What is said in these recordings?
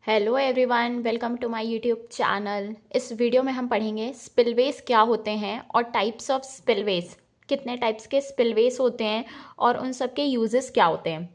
Hello everyone, welcome to my YouTube channel. इस video में हम पढ़ेंगे स्पिलवेज क्या होते हैं और टाइप्स ऑफ स्पिलवेज, कितने टाइप्स के स्पिलवेज होते हैं और उन सब के यूजेस क्या होते हैं।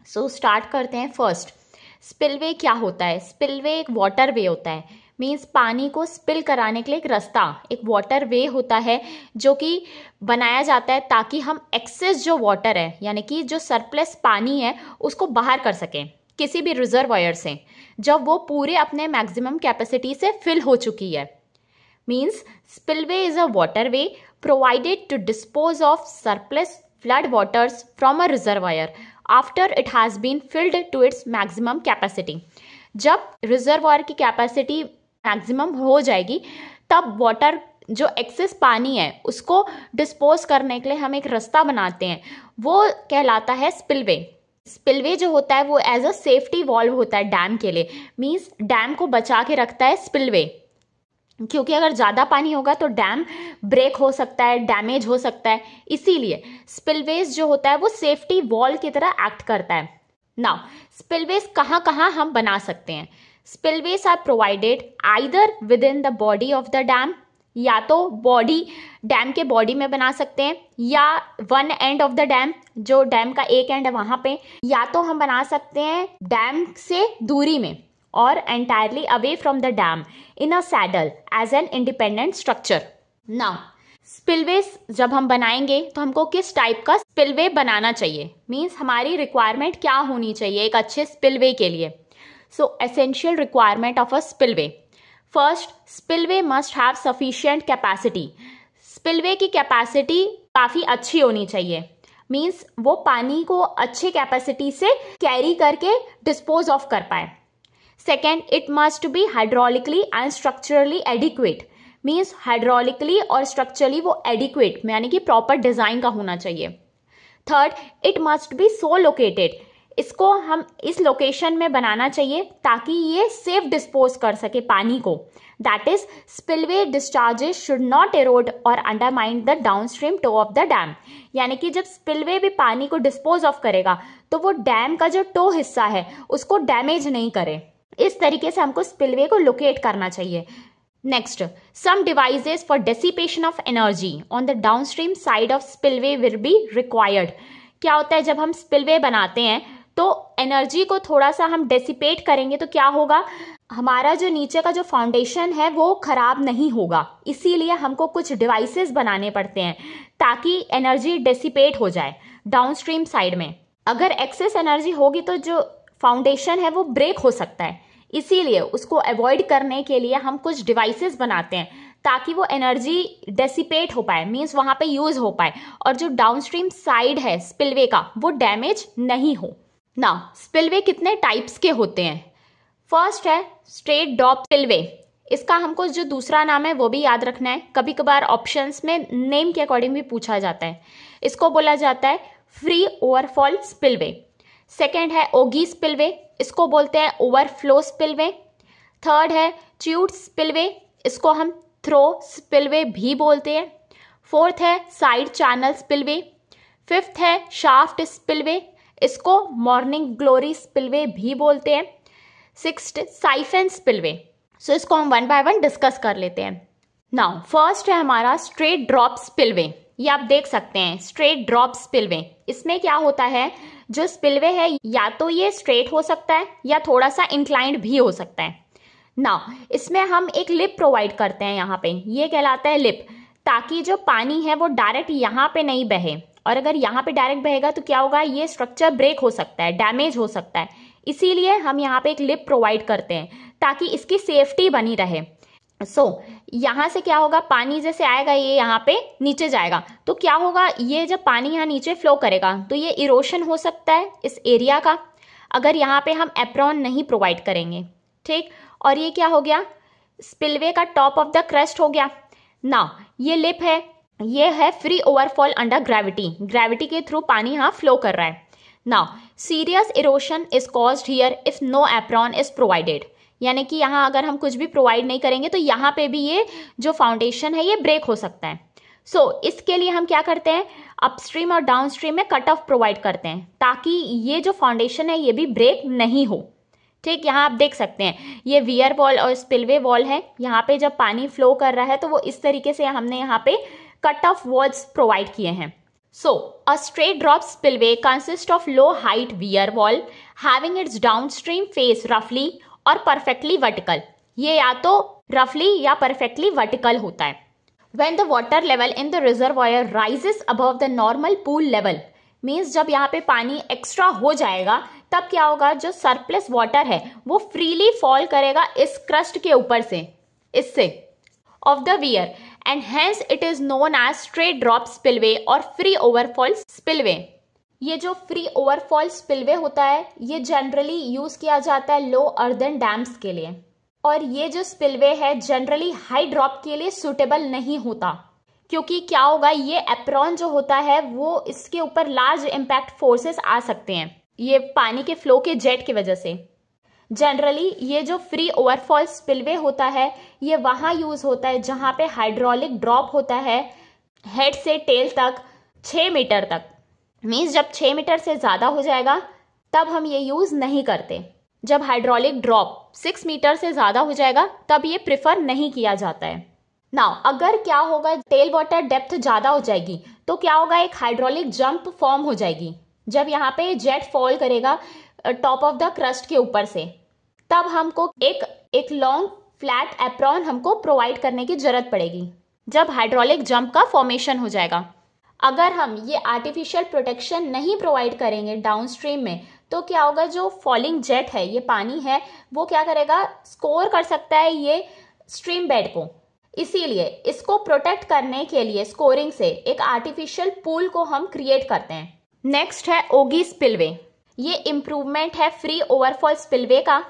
सो स्टार्ट करते हैं। फर्स्ट, स्पिलवे क्या होता है। स्पिलवे एक वाटर वे होता है, मीन्स पानी को स्पिल कराने के लिए एक रास्ता, एक वाटर वे होता है जो कि बनाया जाता है ताकि हम एक्सेस जो वाटर है यानी कि जो सरप्लस पानी है उसको बाहर कर सकें किसी भी रिजर्वायर से, जब वो पूरे अपने मैक्सिमम कैपेसिटी से फिल हो चुकी है। Means spillway is a waterway provided to dispose of surplus flood waters from a reservoir after it has been filled to its maximum capacity. जब रिजर्वायर की कैपेसिटी मैक्सिमम हो जाएगी तब water जो एक्सेस पानी है उसको डिस्पोज करने के लिए हम एक रास्ता बनाते हैं, वो कहलाता है स्पिलवे। स्पिलवे जो होता है वो एज अ सेफ्टी वॉल्व होता है डैम के लिए, मीन्स डैम को बचा के रखता है स्पिलवे, क्योंकि अगर ज़्यादा पानी होगा तो डैम ब्रेक हो सकता है, डैमेज हो सकता है। इसीलिए स्पिलवेज जो होता है वो सेफ्टी वॉल की तरह एक्ट करता है। नाउ स्पिलवेज कहाँ कहाँ हम बना सकते हैं। Spillways are provided either within the body of the dam, या तो बॉडी डैम के बॉडी में बना सकते हैं, या one end of the dam, जो डैम का एक एंड है वहां पे, या तो हम बना सकते हैं डैम से दूरी में और entirely away from the dam in a saddle as an independent structure. Now spillways जब हम बनाएंगे तो हमको किस टाइप का स्पिलवे बनाना चाहिए, मीन्स हमारी रिक्वायरमेंट क्या होनी चाहिए एक अच्छे स्पिलवे के लिए। सो essential requirement of a spillway. First, spillway must have sufficient capacity. Spillway की कैपेसिटी काफ़ी अच्छी होनी चाहिए, मीन्स वो पानी को अच्छी कैपेसिटी से कैरी करके डिस्पोज ऑफ कर पाए। Second, it must be hydraulically and structurally adequate, means hydraulically और स्ट्रक्चरली वो एडिक्वेट यानी कि प्रॉपर डिजाइन का होना चाहिए। Third, it must be so located, इसको हम इस लोकेशन में बनाना चाहिए ताकि ये सेफ डिस्पोज कर सके पानी को। That is spillway discharges should not erode और undermine the downstream toe of the dam, यानी कि जब स्पिलवे भी पानी को डिस्पोज ऑफ करेगा तो वो डैम का जो टो हिस्सा है उसको डैमेज नहीं करे। इस तरीके से हमको स्पिलवे को लोकेट करना चाहिए। Next, some devices for dissipation of energy on the downstream side of spillway will be required. क्या होता है, जब हम स्पिलवे बनाते हैं तो एनर्जी को थोड़ा सा हम डेसिपेट करेंगे तो क्या होगा, हमारा जो नीचे का जो फाउंडेशन है वो खराब नहीं होगा। इसीलिए हमको कुछ डिवाइसेस बनाने पड़ते हैं ताकि एनर्जी डेसिपेट हो जाए डाउनस्ट्रीम साइड में। अगर एक्सेस एनर्जी होगी तो जो फाउंडेशन है वो ब्रेक हो सकता है, इसीलिए उसको अवॉइड करने के लिए हम कुछ डिवाइसेस बनाते हैं ताकि वो एनर्जी डेसिपेट हो पाए, मीन्स वहां पे यूज हो पाए और जो डाउनस्ट्रीम साइड है स्पिलवे का वो डैमेज नहीं हो। ना स्पिलवे कितने टाइप्स के होते हैं। फर्स्ट है स्ट्रेट ड्रॉप स्पिलवे। इसका हमको जो दूसरा नाम है वो भी याद रखना है, कभी कभार ऑप्शंस में नेम के अकॉर्डिंग भी पूछा जाता है। इसको बोला जाता है फ्री ओवरफॉल स्पिलवे। सेकेंड है ओगी स्पिलवे, इसको बोलते हैं ओवरफ्लो स्पिलवे। थर्ड है ट्यूट स्पिलवे, इसको हम थ्रो स्पिलवे भी बोलते हैं। फोर्थ है साइड चैनल स्पिलवे। फिफ्थ है शाफ्ट स्पिलवे, इसको मॉर्निंग ग्लोरी स्पिलवे भी बोलते हैं। Sixth siphon spillway. सो इसको हम वन बाय वन डिस्कस कर लेते हैं। नाउ फर्स्ट है हमारा स्ट्रेट ड्रॉप स्पिलवे। ये आप देख सकते हैं स्ट्रेट ड्रॉप स्पिलवे। इसमें क्या होता है, जो स्पिलवे है या तो ये स्ट्रेट हो सकता है या थोड़ा सा इंक्लाइंड भी हो सकता है। नाउ इसमें हम एक लिप प्रोवाइड करते हैं, यहाँ पे ये कहलाता है लिप, ताकि जो पानी है वो डायरेक्ट यहाँ पे नहीं बहे, और अगर यहाँ पे डायरेक्ट बहेगा तो क्या होगा, ये स्ट्रक्चर ब्रेक हो सकता है, डैमेज हो सकता है। इसीलिए हम यहाँ पे एक लिप प्रोवाइड करते हैं ताकि इसकी सेफ्टी बनी रहे। सो यहाँ से क्या होगा, पानी जैसे आएगा ये यहाँ पे नीचे जाएगा तो क्या होगा, ये जब पानी यहाँ नीचे फ्लो करेगा तो ये इरोशन हो सकता है इस एरिया का, अगर यहाँ पे हम एप्रॉन नहीं प्रोवाइड करेंगे। ठीक, और ये क्या हो गया, स्पिलवे का टॉप ऑफ द क्रस्ट हो गया। ना ये लिप है, ये है free overfall under gravity, gravity के थ्रू पानी यहाँ फ्लो कर रहा है। Now serious erosion is caused here if no apron is provided, यानी कि यहाँ अगर हम कुछ भी प्रोवाइड नहीं करेंगे तो यहाँ पे भी ये जो फाउंडेशन है ये ब्रेक हो सकता है। सो इसके लिए हम क्या करते हैं, अपस्ट्रीम और डाउनस्ट्रीम में कट ऑफ प्रोवाइड करते हैं ताकि ये जो फाउंडेशन है ये भी ब्रेक नहीं हो। ठीक, यहाँ आप देख सकते हैं ये वियर वॉल और स्पिलवे वॉल है। यहाँ पे जब पानी फ्लो कर रहा है तो वो इस तरीके से हमने यहाँ पे कट ऑफ वॉल्स प्रोवाइड किए हैं। So a straight drop spillway consist of low height weir wall having its downstream face रफली और परफेक्टली वर्टिकल। ये या तो रफली या परफेक्टली वर्टिकल होता है। When the water level in the reservoir rises above the normal pool level, means जब यहाँ पे पानी एक्स्ट्रा हो जाएगा तब क्या होगा, जो सरप्लस वाटर है वो फ्रीली फॉल करेगा इस क्रस्ट के ऊपर से, इससे of the weir, and hence it is known as straight drop spillway और फ्री ओवरफॉल स्पिलवे। ये जो फ्री ओवरफॉल स्पिलवे होता है ये जनरली यूज किया जाता है लो अर्दन डैम्स के लिए, और ये जो स्पिलवे है जनरली हाई ड्रॉप के लिए सुटेबल नहीं होता, क्योंकि क्या होगा, ये एप्रॉन जो होता है वो इसके ऊपर लार्ज इम्पैक्ट फोर्सेस आ सकते हैं ये पानी के फ्लो के जेट की वजह से। जनरली ये जो फ्री ओवरफॉल स्पिलवे होता है ये वहां यूज होता है जहां पे हाइड्रोलिक ड्रॉप होता है हेड से टेल तक 6 मीटर तक। मीन्स जब 6 मीटर से ज्यादा हो जाएगा तब हम ये यूज नहीं करते। जब हाइड्रोलिक ड्रॉप 6 मीटर से ज्यादा हो जाएगा तब ये प्रिफर नहीं किया जाता है। नाउ अगर क्या होगा, टेल वाटर डेप्थ ज्यादा हो जाएगी तो क्या होगा, एक हाइड्रोलिक जंप फॉर्म हो जाएगी। जब यहाँ पे जेट फॉल करेगा टॉप ऑफ द क्रस्ट के ऊपर से, तब हमको एक लॉन्ग फ्लैट एप्रॉन हमको प्रोवाइड करने की जरूरत पड़ेगी जब हाइड्रोलिक जंप का फॉर्मेशन हो जाएगा। अगर हम ये आर्टिफिशियल प्रोटेक्शन नहीं प्रोवाइड करेंगे डाउनस्ट्रीम में तो क्या होगा, जो फॉलिंग जेट है, ये पानी है, वो क्या करेगा, स्कोर कर सकता है ये स्ट्रीम बेड को। इसीलिए इसको प्रोटेक्ट करने के लिए स्कोरिंग से एक आर्टिफिशियल पूल को हम क्रिएट करते हैं। नेक्स्ट है ओगी स्पिलवे। ये इम्प्रूवमेंट है फ्री ओवरफॉल स्पिलवे का।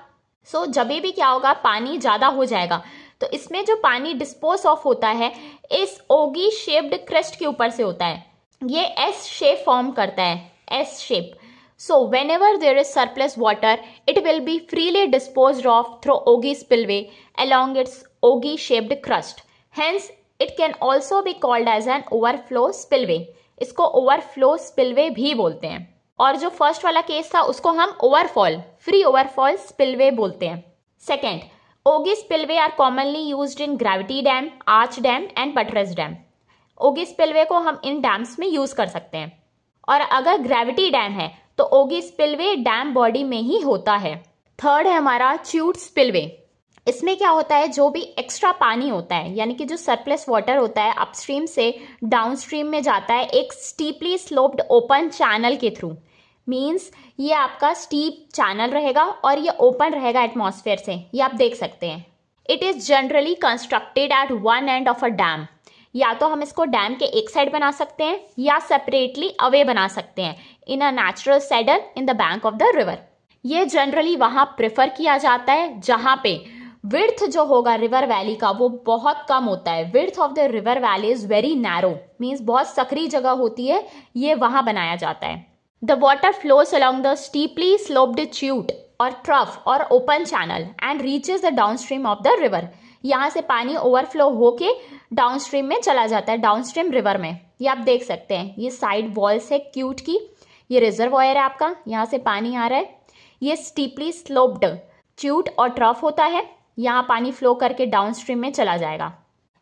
सो जब भी क्या होगा, पानी ज्यादा हो जाएगा तो इसमें जो पानी डिस्पोज ऑफ होता है इस ओगी शेप्ड क्रेस्ट के ऊपर से होता है। ये एस शेप फॉर्म करता है, S shape. So whenever there is surplus water, it will be freely disposed of through Ogi spillway along its Ogi-shaped crust. Hence, it can also be called as an overflow spillway. इसको overflow spillway भी बोलते हैं। और जो first वाला case था उसको हम overfall, free overfall spillway बोलते हैं। Second, Ogi spillway are commonly used in gravity dam, arch dam and buttress dam. Ogi spillway को हम इन डैम्स में यूज कर सकते हैं। और अगर ग्रेविटी डैम है तो ओगी स्पिलवे डैम बॉडी में ही होता है। थर्ड है हमारा च्यूट स्पिलवे। इसमें क्या होता है, जो भी एक्स्ट्रा पानी होता है यानी कि जो सरप्लस वाटर होता है अपस्ट्रीम से डाउनस्ट्रीम में जाता है एक स्टीपली स्लोप्ड ओपन चैनल के थ्रू। मीन्स ये आपका स्टीप चैनल रहेगा और ये ओपन रहेगा एटमॉस्फेयर से, ये आप देख सकते हैं। It is generally constructed at one end of a dam. या तो हम इसको डैम के एक साइड बना सकते हैं या सेपरेटली अवे बना सकते हैं in a natural saddle in the bank of the river. ये जनरली वहां प्रेफर किया जाता है जहां पे विड्थ जो होगा रिवर वैली का वो बहुत कम होता है। Width of the river valley is very narrow, means बहुत सकरी जगह होती है, ये वहां बनाया जाता है। The water flows along the steeply sloped chute और ट्रफ और open channel and reaches the downstream of the river. यहाँ से पानी ओवरफ्लो होके डाउनस्ट्रीम में चला जाता है, डाउनस्ट्रीम रिवर में। ये आप देख सकते हैं, ये साइड वॉल्स है क्यूट की, ये रिजर्वॉयर है आपका, यहाँ से पानी आ रहा है। ये स्टीपली स्लोप्ड च्यूट और ट्रफ होता है, यहाँ पानी फ्लो करके डाउनस्ट्रीम में चला जाएगा।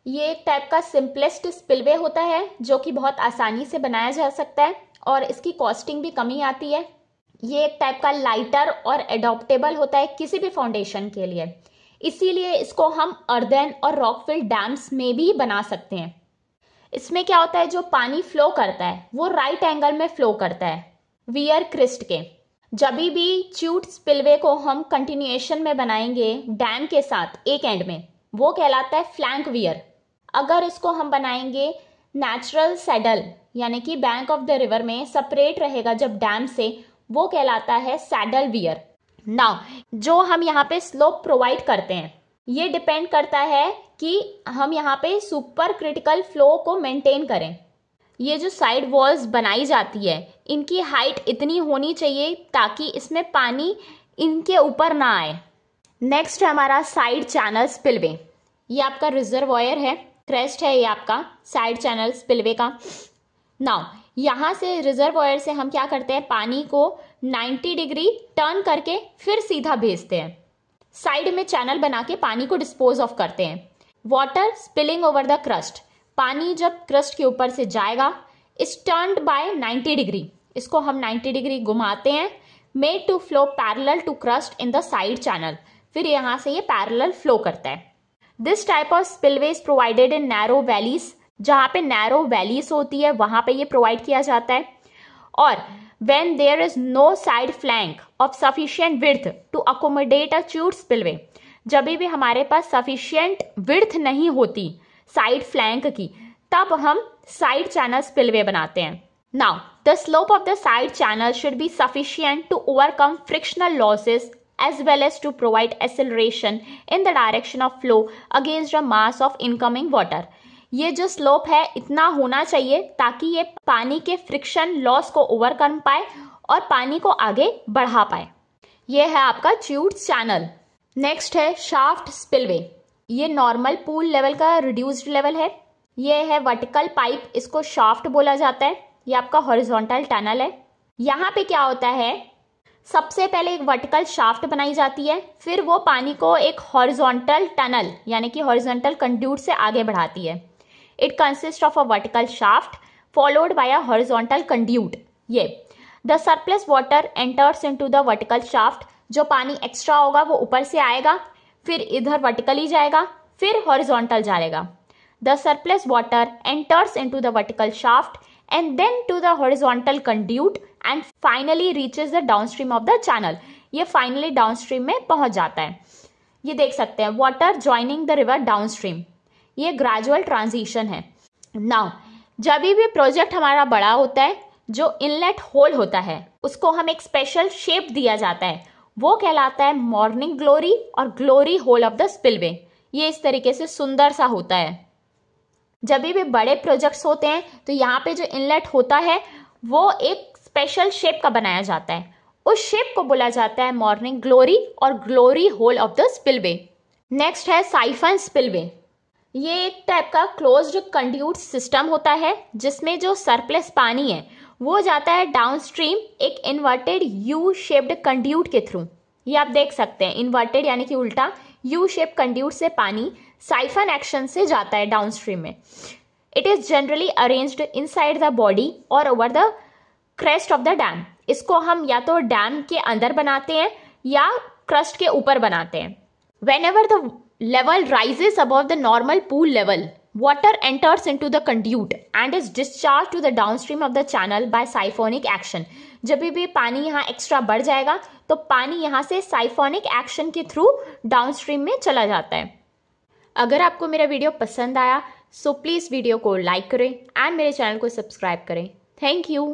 ये एक टाइप का सिंपलेस्ट स्पिलवे होता है जो कि बहुत आसानी से बनाया जा सकता है और इसकी कॉस्टिंग भी कमी आती है। ये एक टाइप का लाइटर और एडॉप्टेबल होता है किसी भी फाउंडेशन के लिए, इसीलिए इसको हम अर्दन और रॉकफिल डैम्स में भी बना सकते हैं। इसमें क्या होता है, जो पानी फ्लो करता है वो राइट एंगल में फ्लो करता है वियर क्रिस्ट के। जब भी च्यूट स्पिलवे को हम कंटिन्यूएशन में बनाएंगे डैम के साथ एक एंड में, वो कहलाता है फ्लैंक वियर। अगर इसको हम बनाएंगे नेचुरल सैडल यानी कि बैंक ऑफ द रिवर में सेपरेट रहेगा जब डैम से, वो कहलाता है सैडल वियर। नाउ जो हम यहाँ पे स्लोप प्रोवाइड करते हैं ये डिपेंड करता है कि हम यहाँ पे सुपर क्रिटिकल फ्लो को मेंटेन करें। ये जो साइड वॉल्स बनाई जाती है इनकी हाइट इतनी होनी चाहिए ताकि इसमें पानी इनके ऊपर ना आए। नेक्स्ट है हमारा साइड चैनल स्पिलवे। ये आपका रिजर्वॉयर है, क्रेस्ट है ये आपका साइड चैनल स्पिलवे का। नाउ यहाँ से रिजर्वॉयर से हम क्या करते हैं, पानी को 90 डिग्री टर्न करके फिर सीधा भेजते हैं। साइड में चैनल बना के पानी को डिस्पोज ऑफ करते हैं। Water spilling over the crust, पानी जब क्रस्ट के ऊपर से जाएगा, इज टर्न्ड बाय 90 डिग्री, इसको हम 90 डिग्री घुमाते हैं, made to flow parallel to crest in the side channel, फिर यहां से ये पैरेलल फ्लो करता है। This type of spillway is provided in narrow valleys, जहां पे नैरो वैलीज होती है वहां पे ये प्रोवाइड किया जाता है। और when there is no side flank of sufficient width to accommodate a chute spillway, जब भी हमारे पास sufficient width नहीं होती साइड फ्लैंक की, तब हम साइड चैनल स्पिलवे बनाते हैं। Now, the slope of the side channel should be sufficient to overcome frictional losses as well as to provide acceleration in the direction of flow against the mass of incoming water. ये जो slope है इतना होना चाहिए ताकि ये पानी के फ्रिक्शन लॉस को ओवरकम पाए और पानी को आगे बढ़ा पाए। ये है आपका च्यूट चैनल। नेक्स्ट है शाफ्ट स्पिलवे। ये नॉर्मल पूल लेवल का रिड्यूस्ड लेवल है। ये है वर्टिकल पाइप, इसको शाफ्ट बोला जाता है। ये आपका हॉरिजॉन्टल टनल है। यहाँ पे क्या होता है, सबसे पहले एक वर्टिकल शाफ्ट बनाई जाती है, फिर वो पानी को एक हॉरिजॉन्टल टनल यानी कि हॉरिजॉन्टल कंड्यूट से आगे बढ़ाती है। It consists of a vertical shaft followed by a horizontal conduit. ये the surplus water enters into the vertical shaft, जो पानी एक्स्ट्रा होगा वो ऊपर से आएगा, फिर इधर वर्टिकली जाएगा, फिर हॉरिजॉन्टल जाएगा। The surplus water enters into the vertical shaft and then to the horizontal conduit and finally reaches the downstream of the channel. ये finally downstream में पहुंच जाता है। ये देख सकते हैं water joining the river downstream. ये ग्रेजुअल ट्रांजिशन है। नाउ जब भी प्रोजेक्ट हमारा बड़ा होता है, जो इनलेट होल होता है उसको हम एक स्पेशल शेप दिया जाता है, वो कहलाता है मॉर्निंग ग्लोरी और glory hole of the spillway. ये इस तरीके से सुंदर सा होता है। जब भी बड़े प्रोजेक्ट्स होते हैं तो यहाँ पे जो इनलेट होता है वो एक स्पेशल शेप का बनाया जाता है, उस शेप को बोला जाता है मॉर्निंग ग्लोरी और glory hole of the spillway. Next है साइफन स्पिलवे। ये एक टाइप का क्लोज्ड कंड्यूट सिस्टम होता है जिसमें जो सरप्लस पानी है वो जाता है डाउनस्ट्रीम एक इन्वर्टेड यू शेप्ड कंड्यूट के थ्रू। ये आप देख सकते हैं, इन्वर्टेड यानी कि उल्टा यू शेप कंड्यूट से पानी साइफन एक्शन से जाता है डाउनस्ट्रीम में। It is generally arranged inside the body और over the crest of the dam. इसको हम या तो डैम के अंदर बनाते हैं या क्रस्ट के ऊपर बनाते हैं। Whenever the level rises above the normal pool level, water enters into the conduit and is discharged to the downstream of the channel by siphonic action. जब भी पानी यहाँ एक्स्ट्रा बढ़ जाएगा तो पानी यहाँ से साइफोनिक एक्शन के थ्रू डाउनस्ट्रीम में चला जाता है। अगर आपको मेरा वीडियो पसंद आया सो प्लीज़ वीडियो को लाइक करें एंड मेरे चैनल को सब्सक्राइब करें। Thank you.